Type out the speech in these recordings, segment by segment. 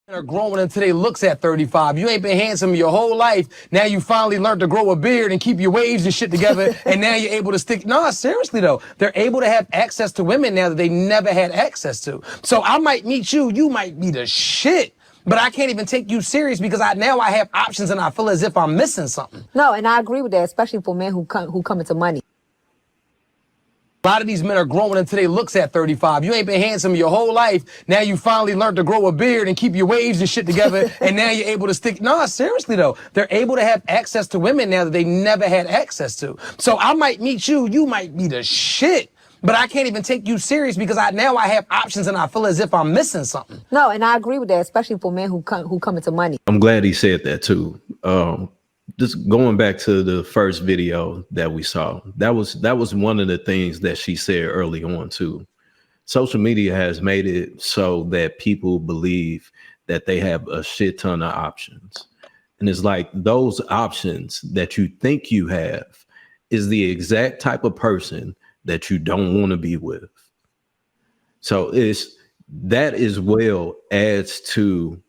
Are growing until they looks at 35. You ain't been handsome your whole life. Now you finally learned to grow a beard and keep your waves and shit together. And now you're able to stick. No, seriously though, they're able to have access to women now that they never had access to. So I might meet you. You might be the shit. But I can't even take you serious because now I have options and I feel as if I'm missing something. No, and I agree with that, especially for men who come into money. A lot of these men are growing until they looks at 35. You ain't been handsome your whole life. Now you finally learned to grow a beard and keep your waves and shit together. And now you're able to stick. No, seriously though, they're able to have access to women now that they never had access to. So I might meet you. You might be the shit. But I can't even take you serious because now I have options and I feel as if I'm missing something. No, and I agree with that, especially for men who come into money. I'm glad he said that too. Just going back to the first video that we saw, that was one of the things that she said early on too. Social media has made it so that people believe that they have a shit ton of options. And it's like those options that you think you have is the exact type of person that you don't want to be with. So that as well adds to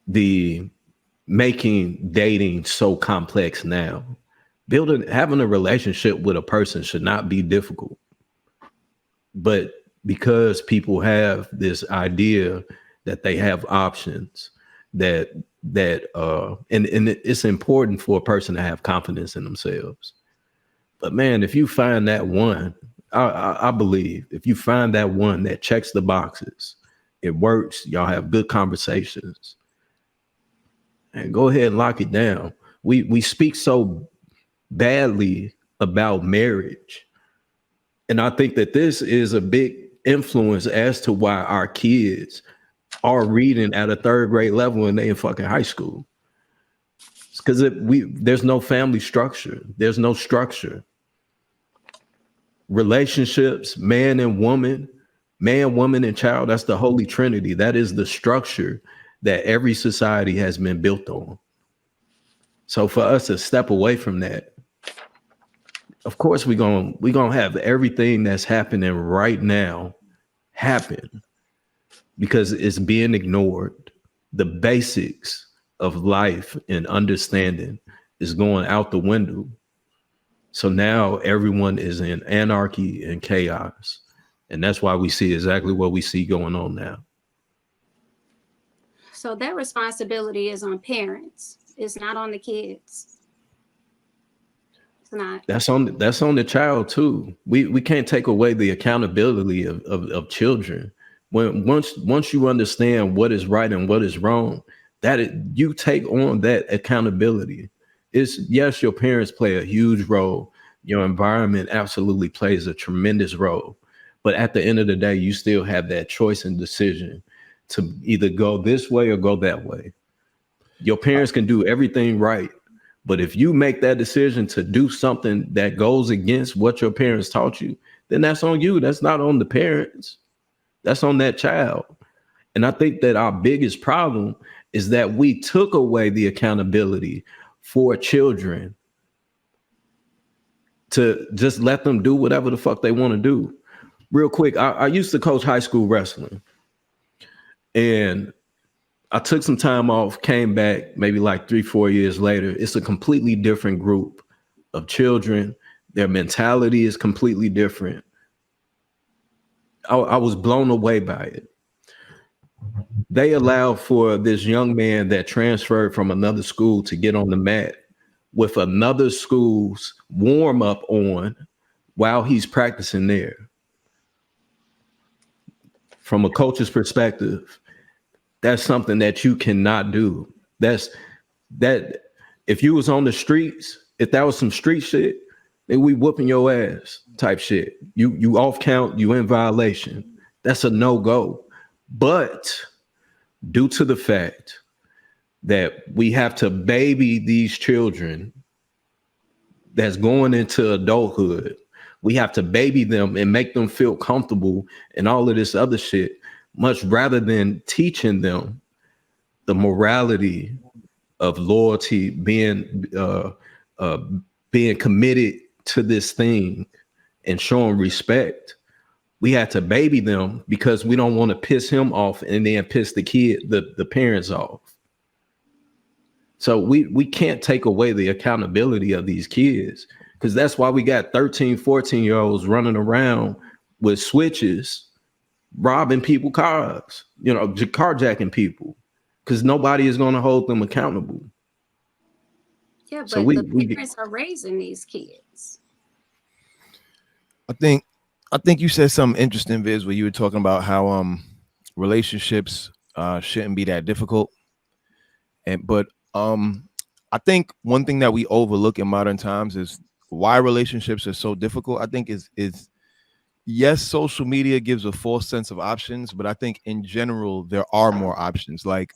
the making dating so complex now. Having a relationship with a person should not be difficult. But because people have this idea that they have options, and it's important for a person to have confidence in themselves. But man, if you find that one, I believe if you find that one that checks the boxes, it works, y'all have good conversations, and go ahead and lock it down. We speak so badly about marriage. And I think that this is a big influence as to why our kids are reading at a third grade level and they in fucking high school. It's because there's no family structure. There's no structure. Relationships, man and woman, and child, that's the holy trinity. That is the structure that every society has been built on. So for us to step away from that, of course we're gonna have everything that's happening right now happen because it's being ignored. The basics of life and understanding is going out the window. So now everyone is in anarchy and chaos. And that's why we see exactly what we see going on now. So that responsibility is on parents. It's not on the kids. It's not. That's on the child too. We can't take away the accountability of children. Once you understand what is right and what is wrong, you take on that accountability. Yes, your parents play a huge role. Your environment absolutely plays a tremendous role. But at the end of the day, you still have that choice and decision to either go this way or go that way. Your parents can do everything right. But if you make that decision to do something that goes against what your parents taught you, then that's on you. That's not on the parents. That's on that child. And I think that our biggest problem is that we took away the accountability for children to just let them do whatever the fuck they want to do. Real quick, I used to coach high school wrestling. And I took some time off, came back maybe like 3-4 years later. It's a completely different group of children. Their mentality is completely different. I was blown away by it. They allowed for this young man that transferred from another school to get on the mat with another school's warm up on while he's practicing there. From a coach's perspective, that's something that you cannot do. That if you was on the streets, if that was some street shit, then we whooping your ass type shit. You off count, you in violation. That's a no-go. But due to the fact that we have to baby these children that's going into adulthood, we have to baby them and make them feel comfortable and all of this other shit, much rather than teaching them the morality of loyalty, being committed to this thing and showing respect. We had to baby them because we don't want to piss him off and then piss the parents off. So we can't take away the accountability of these kids, because that's why we got 13, 14-year-olds running around with switches, robbing people cars, carjacking people, because nobody is going to hold them accountable. Yeah, So but the parents are raising these kids. I think you said something interesting, Viz, where you were talking about how relationships shouldn't be that difficult. But I think one thing that we overlook in modern times is why relationships are so difficult. I think is yes, social media gives a false sense of options, but I think in general there are more options. Like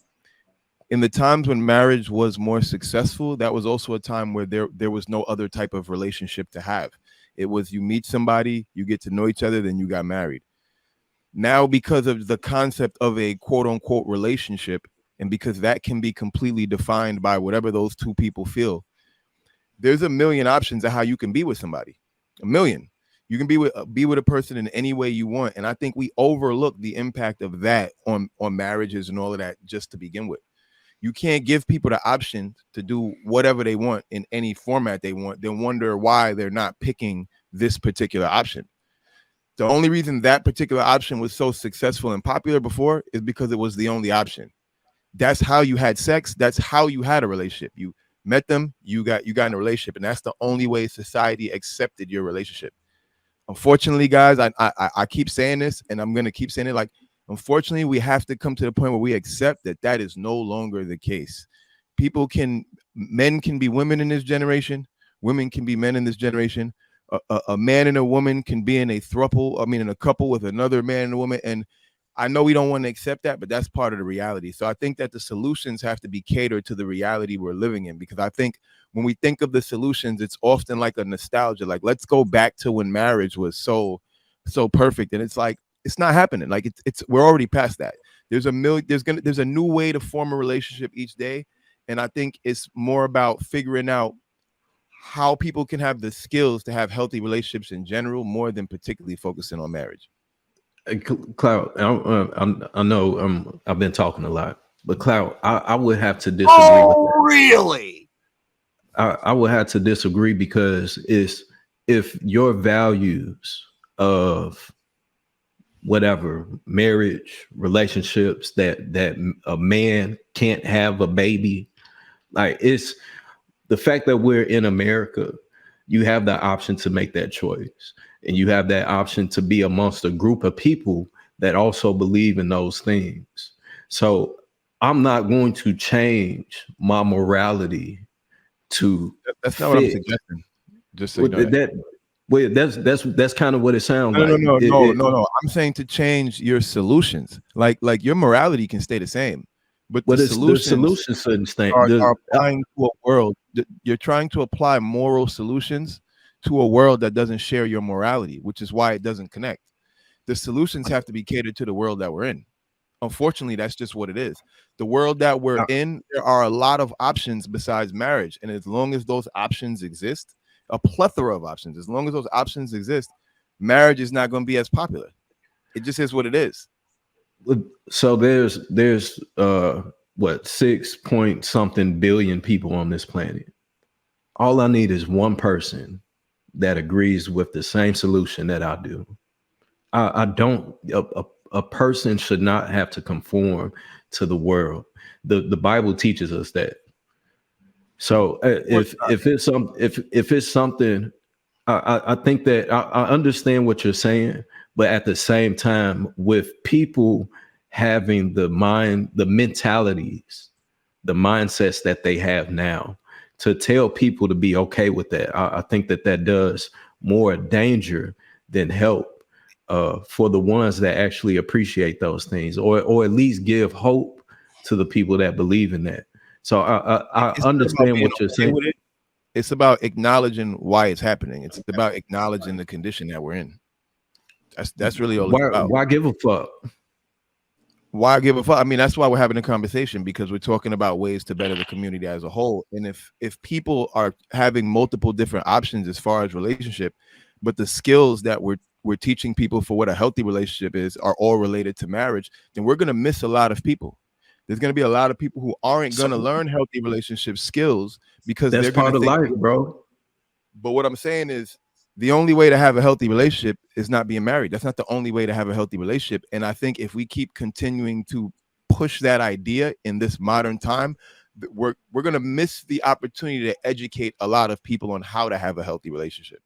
in the times when marriage was more successful, that was also a time where there was no other type of relationship to have. It was you meet somebody, you get to know each other, then you got married. Now, because of the concept of a quote unquote relationship, and because that can be completely defined by whatever those two people feel, there's a million options of how you can be with somebody. A million. You can be with a person in any way you want. And I think we overlook the impact of that on marriages and all of that just to begin with. You can't give people the option to do whatever they want in any format they want, then wonder why they're not picking this particular option. The only reason that particular option was so successful and popular before is because it was the only option. That's how you had sex. That's how you had a relationship. You met them, you got in a relationship, and that's the only way society accepted your relationship. Unfortunately, guys, I keep saying this, and I'm gonna keep saying it. Like, unfortunately, we have to come to the point where we accept that is no longer the case. Men can be women in this generation. Women can be men in this generation. A man and a woman can be in a throuple. I mean, in a couple with another man and a woman. And I know we don't want to accept that, but that's part of the reality. So I think that the solutions have to be catered to the reality we're living in, because I think when we think of the solutions, it's often like a nostalgia. Like, let's go back to when marriage was so perfect. And it's like, it's not happening. Like we're already past that. There's a new way to form a relationship each day. And I think it's more about figuring out how people can have the skills to have healthy relationships in general, more than particularly focusing on marriage. Cloud, I know I've been talking a lot, but Cloud, I would have to disagree with that. Really? I would have to disagree, because if your values of whatever marriage, relationships, that a man can't have a baby, like, it's the fact that we're in America, you have the option to make that choice. And you have that option to be amongst a group of people that also believe in those things. So I'm not going to change my morality to That's not what I'm suggesting. Just so that's kind of what it sounds like. No. I'm saying to change your solutions. Like your morality can stay the same, but the solutions shouldn't stay. Are applying to a world. You're trying to apply moral solutions to a world that doesn't share your morality, which is why it doesn't connect. The solutions have to be catered to the world that we're in. Unfortunately, that's just what it is. The world that we're in, there are a lot of options besides marriage. And as long as those options exist, a plethora of options, as long as those options exist, marriage is not going to be as popular. It just is what it is. So there's what, 6 point something billion people on this planet. All I need is one person that agrees with the same solution that I do. I don't. A person should not have to conform to the world. The Bible teaches us that. So if it's something, I think that I understand what you're saying, but at the same time, with people having the mentalities, the mindsets that they have now, to tell people to be okay with that, I think that does more danger than help for the ones that actually appreciate those things, or at least give hope to the people that believe in that. So I understand what you're saying. It's about acknowledging why it's happening. It's about acknowledging the condition that we're in. That's really all it's about. Why give a fuck? Why give a fuck? I mean, that's why we're having a conversation, because we're talking about ways to better the community as a whole. And if people are having multiple different options as far as relationship, but the skills that we're we're teaching people for what a healthy relationship is are all related to marriage, then we're going to miss a lot of people. There's going to be a lot of people who aren't going to learn healthy relationship skills because That's they're going part to of think. life, bro. But what I'm saying is the only way to have a healthy relationship is not being married. That's not the only way to have a healthy relationship. And I think if we keep continuing to push that idea in this modern time, we're going to miss the opportunity to educate a lot of people on how to have a healthy relationship.